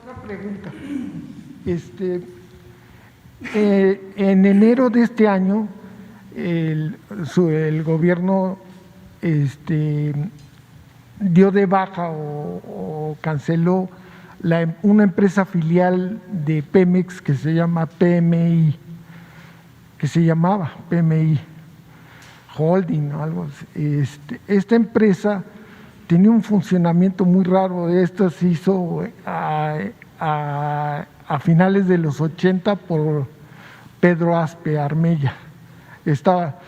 otra pregunta. En enero de este año, el gobierno dio de baja o canceló una empresa filial de Pemex que se llama PMI, que se llamaba PMI Holding o algo así. Esta empresa tenía un funcionamiento muy raro. Esto se hizo a finales de los 80 por Pedro Aspe Armella. Esta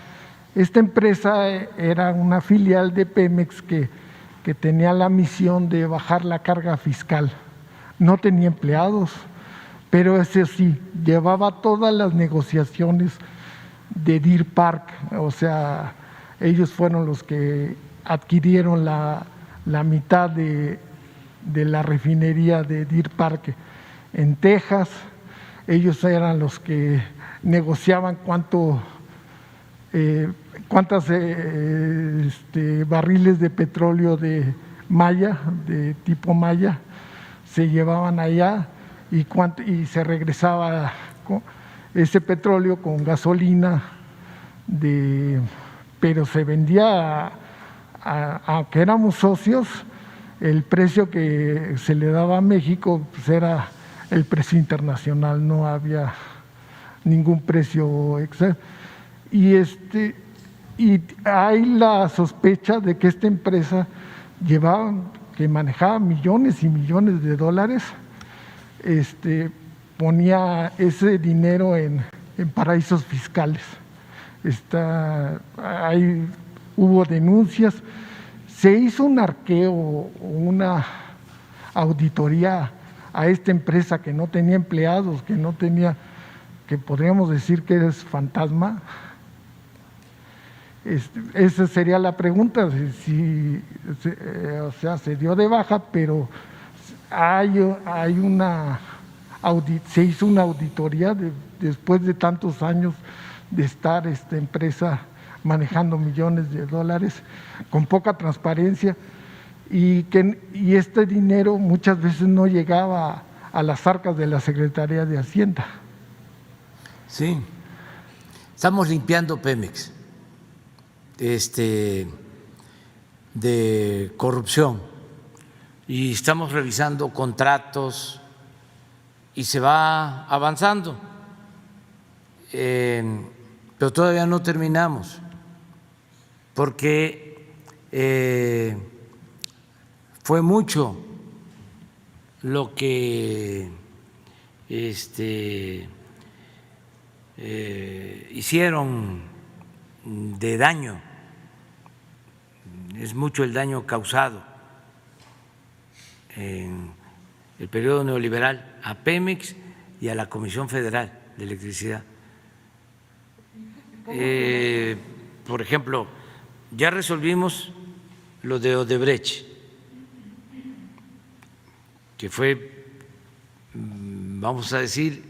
empresa era una filial de Pemex que tenía la misión de bajar la carga fiscal. No tenía empleados, pero ese sí, llevaba todas las negociaciones de Deer Park. O sea, ellos fueron los que adquirieron la mitad de la refinería de Deer Park en Texas. Ellos eran los que negociaban cuántos barriles de petróleo de tipo Maya se llevaban allá y se regresaba ese petróleo con gasolina, pero se vendía, aunque éramos socios, el precio que se le daba a México pues era el precio internacional, no había ningún precio extra. Y hay la sospecha de que esta empresa que manejaba millones y millones de dólares, ponía ese dinero en paraísos fiscales. Hubo denuncias, se hizo un arqueo, una auditoría a esta empresa que no tenía empleados, que podríamos decir que es fantasma. Esa sería la pregunta, o sea, se dio de baja, pero se hizo una auditoría después de tantos años de estar esta empresa manejando millones de dólares con poca transparencia y este dinero muchas veces no llegaba a las arcas de la Secretaría de Hacienda. Sí, estamos limpiando Pemex de corrupción y estamos revisando contratos y se va avanzando, pero todavía no terminamos porque fue mucho lo que hicieron de daño, es mucho el daño causado en el periodo neoliberal a Pemex y a la Comisión Federal de Electricidad. Por ejemplo, ya resolvimos lo de Odebrecht, que fue, vamos a decir,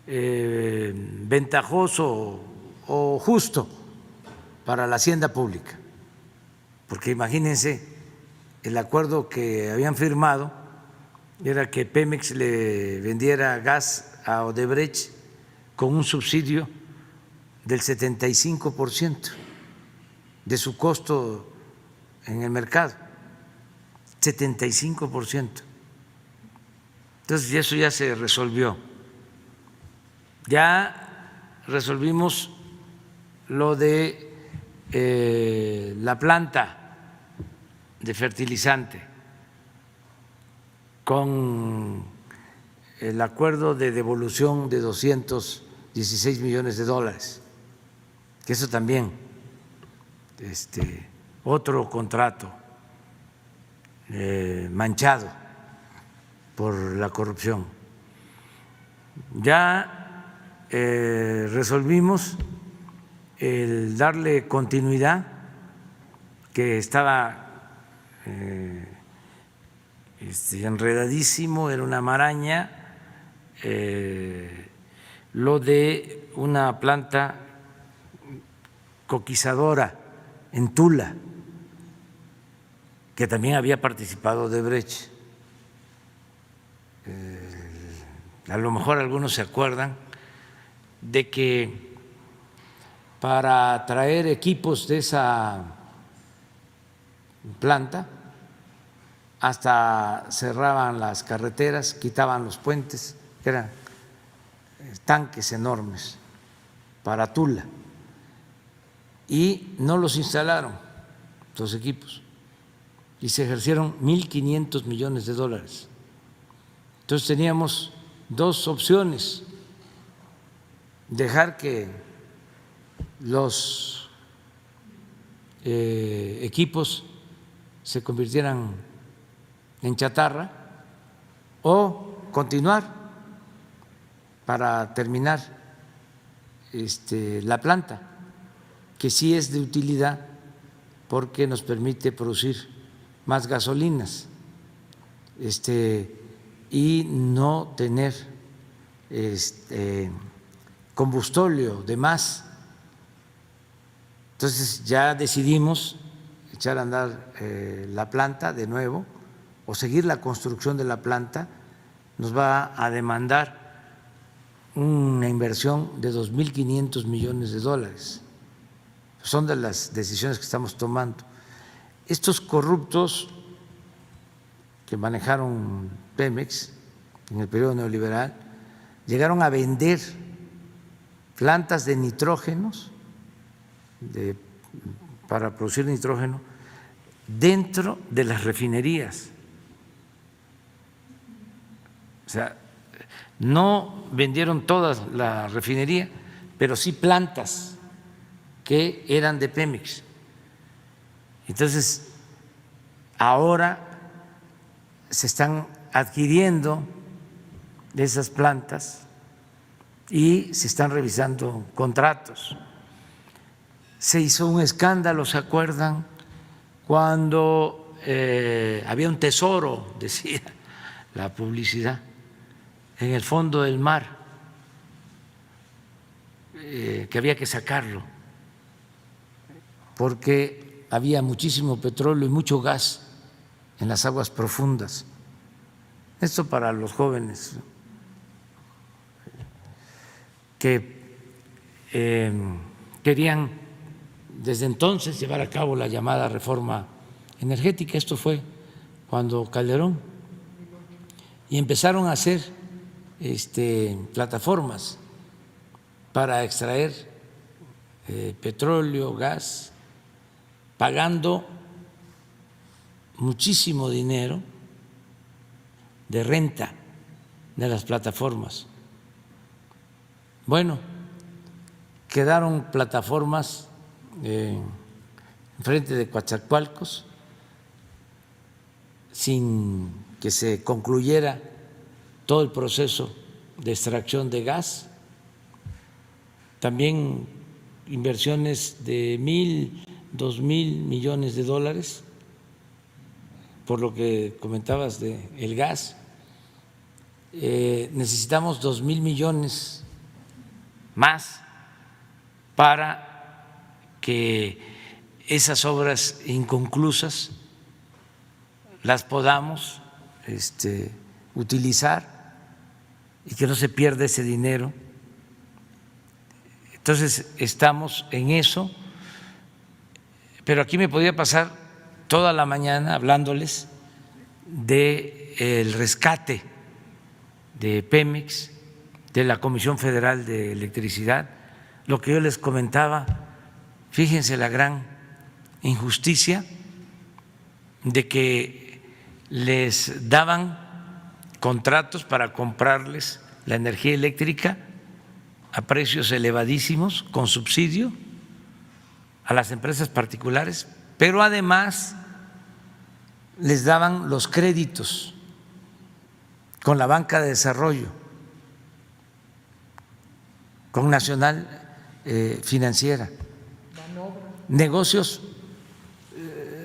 ventajoso o justo para la hacienda pública, porque imagínense, el acuerdo que habían firmado era que Pemex le vendiera gas a Odebrecht con un subsidio del 75% de su costo en el mercado, 75%. Entonces eso ya se resolvió. Ya resolvimos lo de la planta de fertilizante con el acuerdo de devolución de 216 millones de dólares, que eso también, otro contrato manchado por la corrupción. Ya resolvimos el darle continuidad, que estaba enredadísimo, era una maraña, lo de una planta coquizadora en Tula, que también había participado Odebrecht. a lo mejor algunos se acuerdan de que para traer equipos de esa planta hasta cerraban las carreteras, quitaban los puentes, que eran tanques enormes para Tula, y no los instalaron los equipos y se ejercieron 1.500 millones de dólares. Entonces teníamos dos opciones: dejar que los equipos se convirtieran en chatarra o continuar para terminar la planta, que sí es de utilidad porque nos permite producir más gasolinas y no tener combustible de más. Entonces ya decidimos echar a andar la planta de nuevo o seguir la construcción de la planta. Nos va a demandar una inversión de 2.500 millones de dólares. Son de las decisiones que estamos tomando. Estos corruptos que manejaron Pemex en el periodo neoliberal llegaron a vender plantas de nitrógenos para producir nitrógeno dentro de las refinerías. O sea, no vendieron toda la refinería, pero sí plantas que eran de Pemex. Entonces, ahora se están adquiriendo esas plantas y se están revisando contratos. Se hizo un escándalo, ¿se acuerdan? Cuando había un tesoro, decía la publicidad, en el fondo del mar, que había que sacarlo, porque había muchísimo petróleo y mucho gas en las aguas profundas. Esto para los jóvenes que querían desde entonces llevar a cabo la llamada reforma energética. Esto fue cuando Calderón, y empezaron a hacer plataformas para extraer petróleo, gas, pagando muchísimo dinero de renta de las plataformas. Bueno, quedaron plataformas enfrente de Coatzacoalcos sin que se concluyera todo el proceso de extracción de gas. También inversiones de 1.000, 2.000 millones de dólares, por lo que comentabas del gas. Necesitamos 2.000 millones más para que esas obras inconclusas las podamos utilizar y que no se pierda ese dinero. Entonces estamos en eso, pero aquí me podía pasar toda la mañana hablándoles del rescate de Pemex, de la Comisión Federal de Electricidad. Lo que yo les comentaba, fíjense la gran injusticia de que les daban contratos para comprarles la energía eléctrica a precios elevadísimos, con subsidio a las empresas particulares, pero además les daban los créditos con la banca de desarrollo, con Nacional Financiera, negocios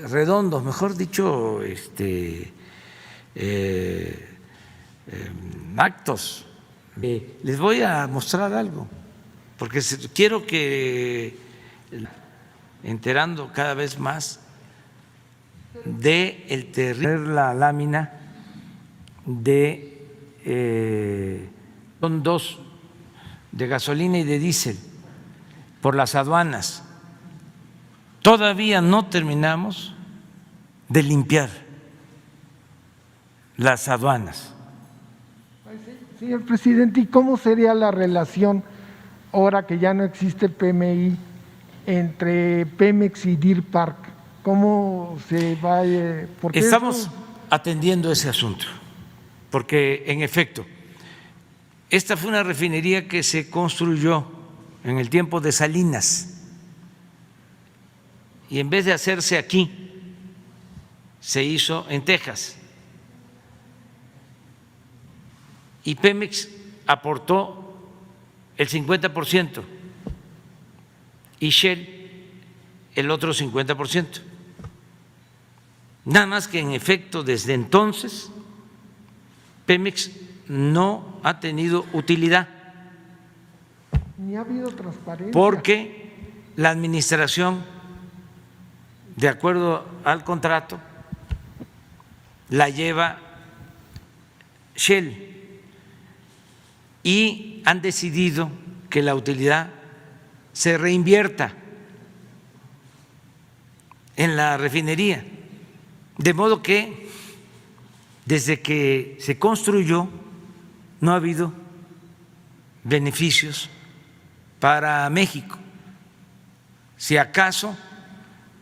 redondos, mejor dicho, actos. Les voy a mostrar algo, porque quiero que enterando cada vez más de la lámina de son dos, de gasolina y de diésel, por las aduanas. Todavía no terminamos de limpiar las aduanas. Señor presidente, ¿y cómo sería la relación, ahora que ya no existe PMI, entre Pemex y Deer Park? ¿Cómo se va? Porque estamos atendiendo ese asunto, porque en efecto, esta fue una refinería que se construyó en el tiempo de Salinas y en vez de hacerse aquí, se hizo en Texas. Y Pemex aportó el 50% y Shell el otro 50%. Nada más que en efecto desde entonces Pemex no ha tenido utilidad. Ni ha habido transparencia. Porque la administración, de acuerdo al contrato, la lleva Shell y han decidido que la utilidad se reinvierta en la refinería. De modo que desde que se construyó no ha habido beneficios para México. Si acaso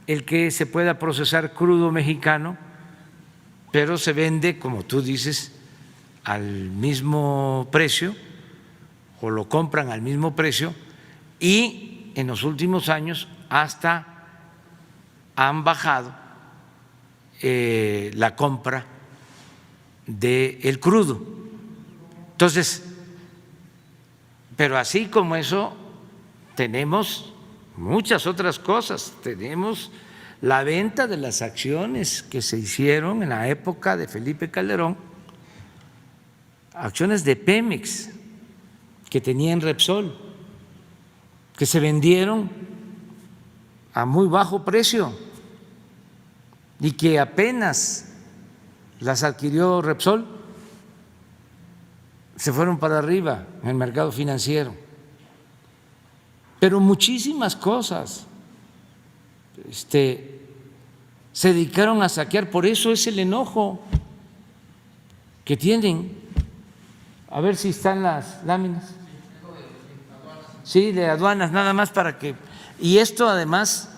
el que se pueda procesar crudo mexicano, pero se vende, como tú dices, al mismo precio o lo compran al mismo precio, y en los últimos años hasta han bajado la compra del crudo. Entonces, pero así como eso, tenemos muchas otras cosas. Tenemos la venta de las acciones que se hicieron en la época de Felipe Calderón, acciones de Pemex que tenían Repsol, que se vendieron a muy bajo precio y que apenas las adquirió Repsol, se fueron para arriba en el mercado financiero. Pero muchísimas cosas se dedicaron a saquear, por eso es el enojo que tienen. A ver si están las láminas. Sí, de aduanas, nada más para que… Y esto además,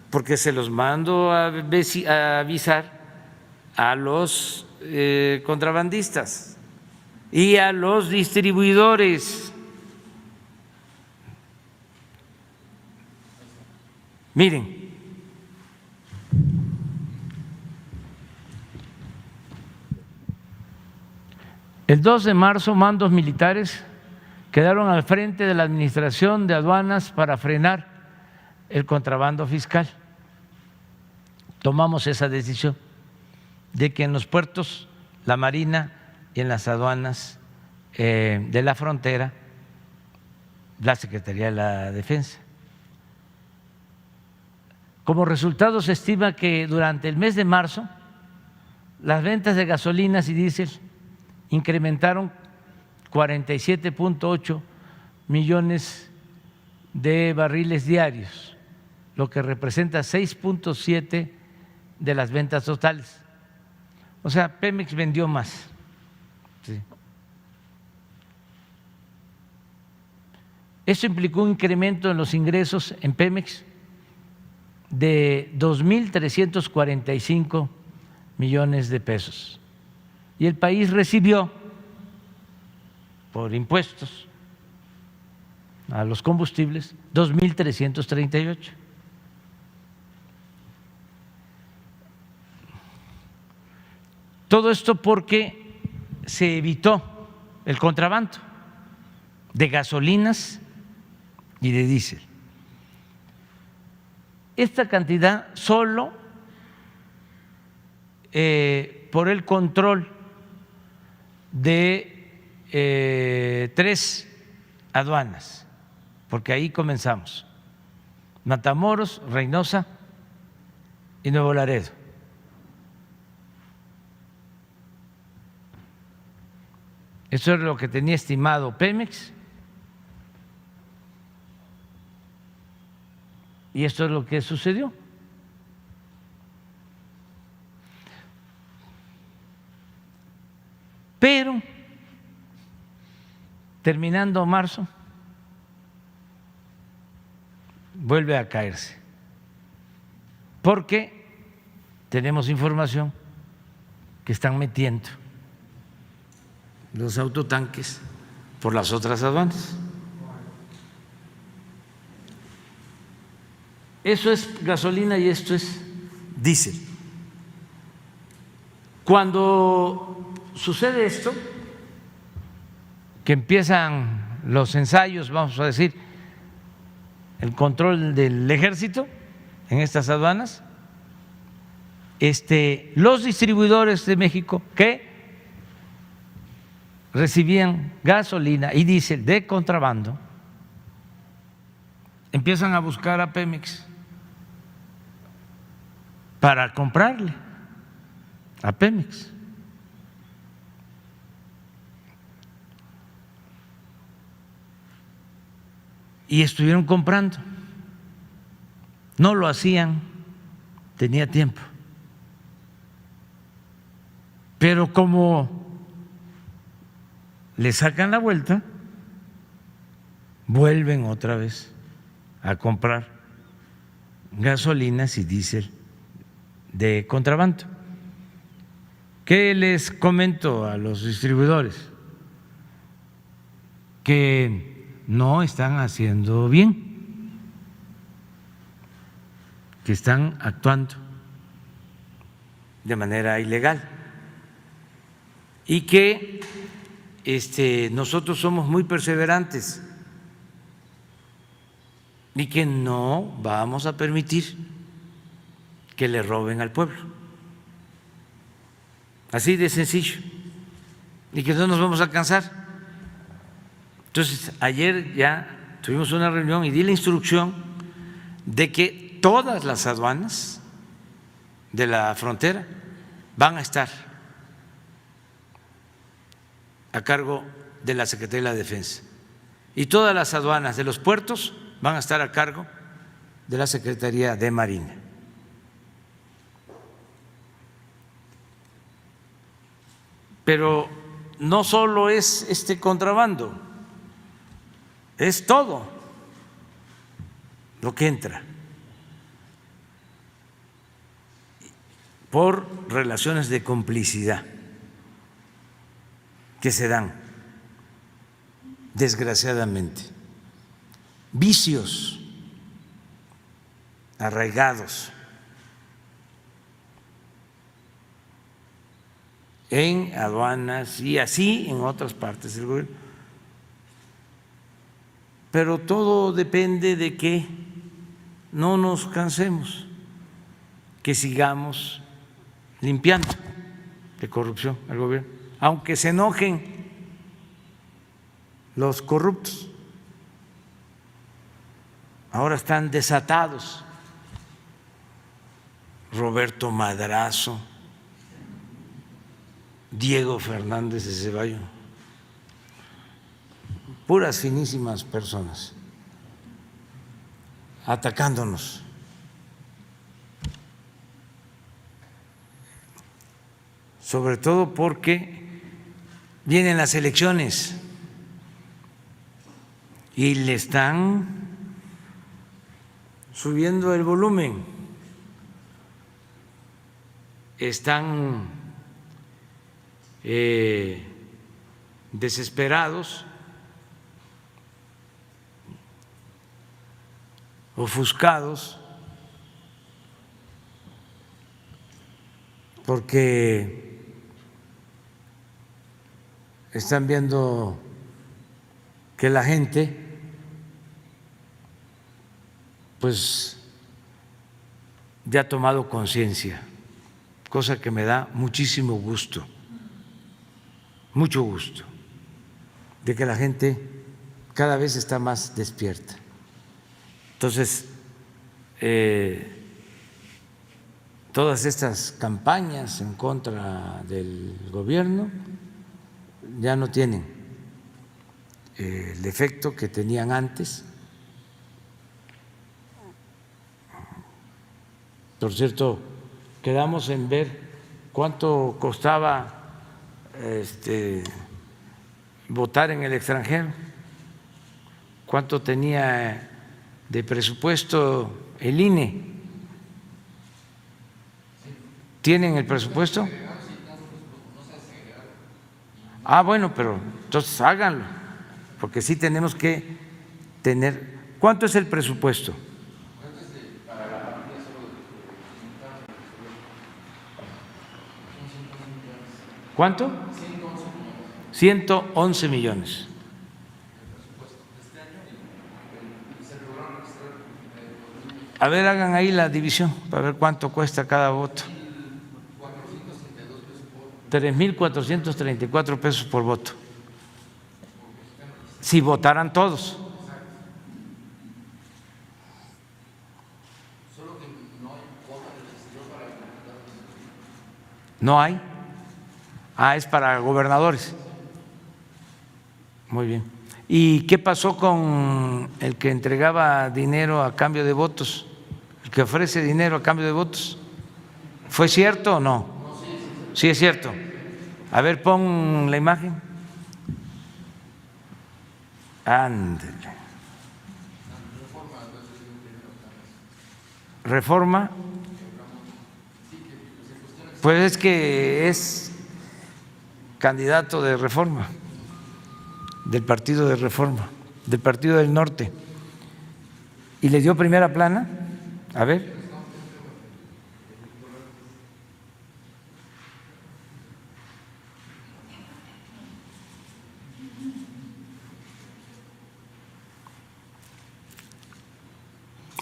porque se los mando a avisar a los contrabandistas y a los distribuidores. Miren, el 2 de marzo mandos militares quedaron al frente de la Administración de Aduanas para frenar el contrabando fiscal. Tomamos esa decisión de que en los puertos, la Marina y en las aduanas de la frontera, la Secretaría de la Defensa. Como resultado, se estima que durante el mes de marzo las ventas de gasolinas y diésel incrementaron 47.8 millones de barriles diarios, lo que representa 6.7 de las ventas totales. O sea, Pemex vendió más. Sí. Esto implicó un incremento en los ingresos en Pemex de 2.345 millones de pesos. Y el país recibió por impuestos a los combustibles 2.338. Todo esto porque se evitó el contrabando de gasolinas y de diésel. Esta cantidad solo por el control de 3 aduanas, porque ahí comenzamos: Matamoros, Reynosa y Nuevo Laredo. Eso es lo que tenía estimado Pemex. Y esto es lo que sucedió. Pero, terminando marzo, vuelve a caerse, porque tenemos información que están metiendo los autotanques por las otras aduanas. Eso es gasolina y esto es diésel. Cuando sucede esto, que empiezan los ensayos, vamos a decir, el control del ejército en estas aduanas, los distribuidores de México que recibían gasolina y diésel de contrabando empiezan a buscar a Pemex para comprarle a Pemex. Y estuvieron comprando. No lo hacían, tenía tiempo. Pero como le sacan la vuelta, vuelven otra vez a comprar gasolinas y diésel de contrabando. ¿Qué les comento a los distribuidores? Que no están haciendo bien, que están actuando de manera ilegal y que nosotros somos muy perseverantes y que no vamos a permitir que le roben al pueblo. Así de sencillo. Y que no nos vamos a cansar. Entonces, ayer ya tuvimos una reunión y di la instrucción de que todas las aduanas de la frontera van a estar a cargo de la Secretaría de la Defensa y todas las aduanas de los puertos van a estar a cargo de la Secretaría de Marina. Pero no solo es este contrabando, es todo lo que entra por relaciones de complicidad que se dan, desgraciadamente, vicios arraigados en aduanas y así en otras partes del gobierno. Pero todo depende de que no nos cansemos, que sigamos limpiando de corrupción al gobierno, aunque se enojen los corruptos. Ahora están desatados. Roberto Madrazo, Diego Fernández de Ceballos, puras finísimas personas atacándonos. Sobre todo porque vienen las elecciones y le están subiendo el volumen, están desesperados, ofuscados, porque están viendo que la gente pues ya ha tomado conciencia, cosa que me da muchísimo gusto, mucho gusto, de que la gente cada vez está más despierta. Entonces, todas estas campañas en contra del gobierno ya no tienen el efecto que tenían antes. Por cierto, quedamos en ver cuánto costaba votar en el extranjero, cuánto tenía de presupuesto el INE. ¿Tienen el presupuesto? Ah, bueno, pero entonces háganlo, porque sí tenemos que tener. ¿Cuánto es el presupuesto? ¿Cuánto? 111 millones. A ver, hagan ahí la división para ver cuánto cuesta cada voto. 3.434 pesos por voto. Si votaran todos. ¿No hay? Ah, es para gobernadores. Muy bien. ¿Y qué pasó con el que entregaba dinero a cambio de votos? El que ofrece dinero a cambio de votos. ¿Fue cierto o no? Sí, es cierto. A ver, pon la imagen. Ándale. Reforma. Pues es que es candidato de Reforma, del Partido de Reforma, del Partido del Norte. ¿Y le dio primera plana? A ver.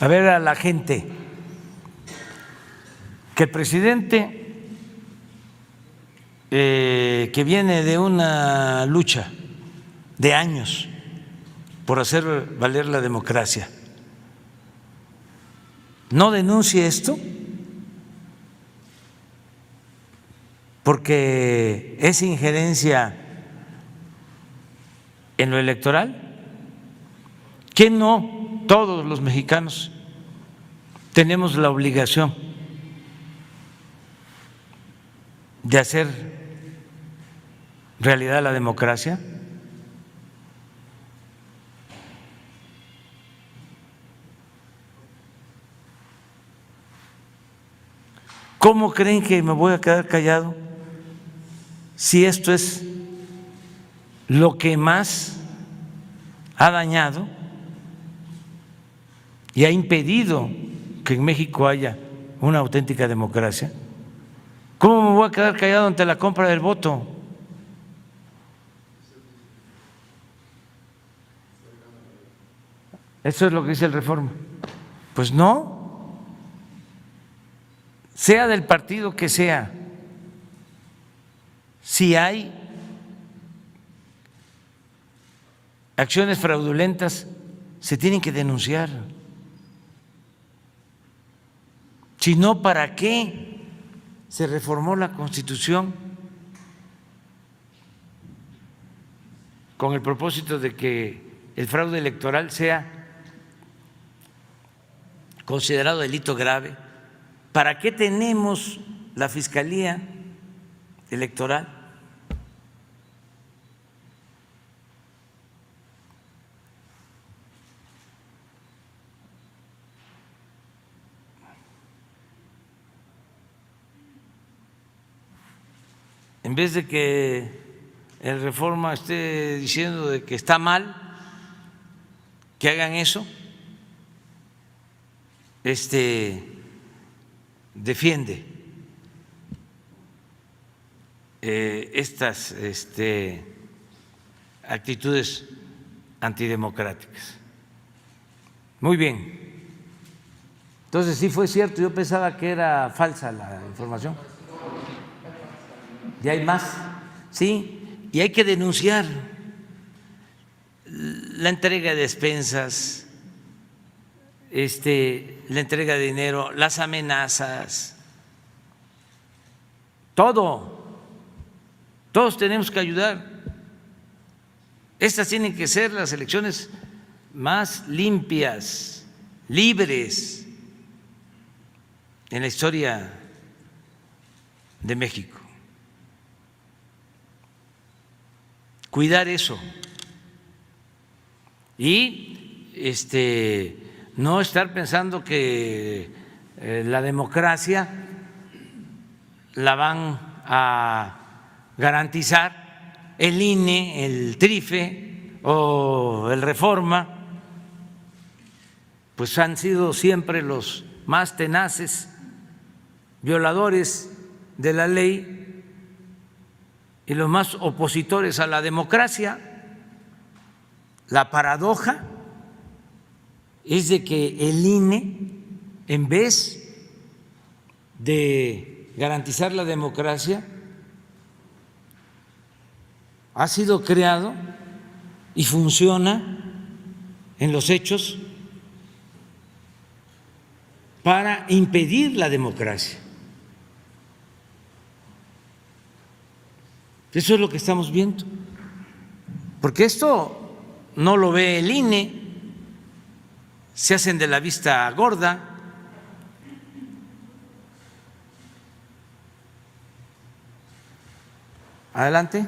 A ver a la gente, que el presidente que viene de una lucha de años por hacer valer la democracia, no denuncie esto, porque es injerencia en lo electoral. ¿Que no todos los mexicanos tenemos la obligación de hacer realidad la democracia? ¿Cómo creen que me voy a quedar callado si esto es lo que más ha dañado y ha impedido que en México haya una auténtica democracia? ¿Cómo me voy a quedar callado ante la compra del voto? Eso es lo que dice el Reforma. Pues no, sea del partido que sea, si hay acciones fraudulentas, se tienen que denunciar. Si no, ¿para qué se reformó la Constitución? Con el propósito de que el fraude electoral sea considerado delito grave. ¿Para qué tenemos la Fiscalía Electoral? En vez de que el Reforma esté diciendo de que está mal que hagan eso, defiende estas actitudes antidemocráticas. Muy bien. Entonces sí fue cierto, yo pensaba que era falsa la información. Y hay más, sí, y hay que denunciar la entrega de despensas, la entrega de dinero, las amenazas, todo. Todos tenemos que ayudar Estas tienen que ser las elecciones más limpias, libres en la historia de México. Cuidar eso y no estar pensando que la democracia la van a garantizar el INE, el TRIFE o el Reforma, pues han sido siempre los más tenaces violadores de la ley y los más opositores a la democracia. La paradoja es de que el INE, en vez de garantizar la democracia, ha sido creado y funciona en los hechos para impedir la democracia. Eso es lo que estamos viendo, porque esto no lo ve el INE, se hacen de la vista gorda. Adelante.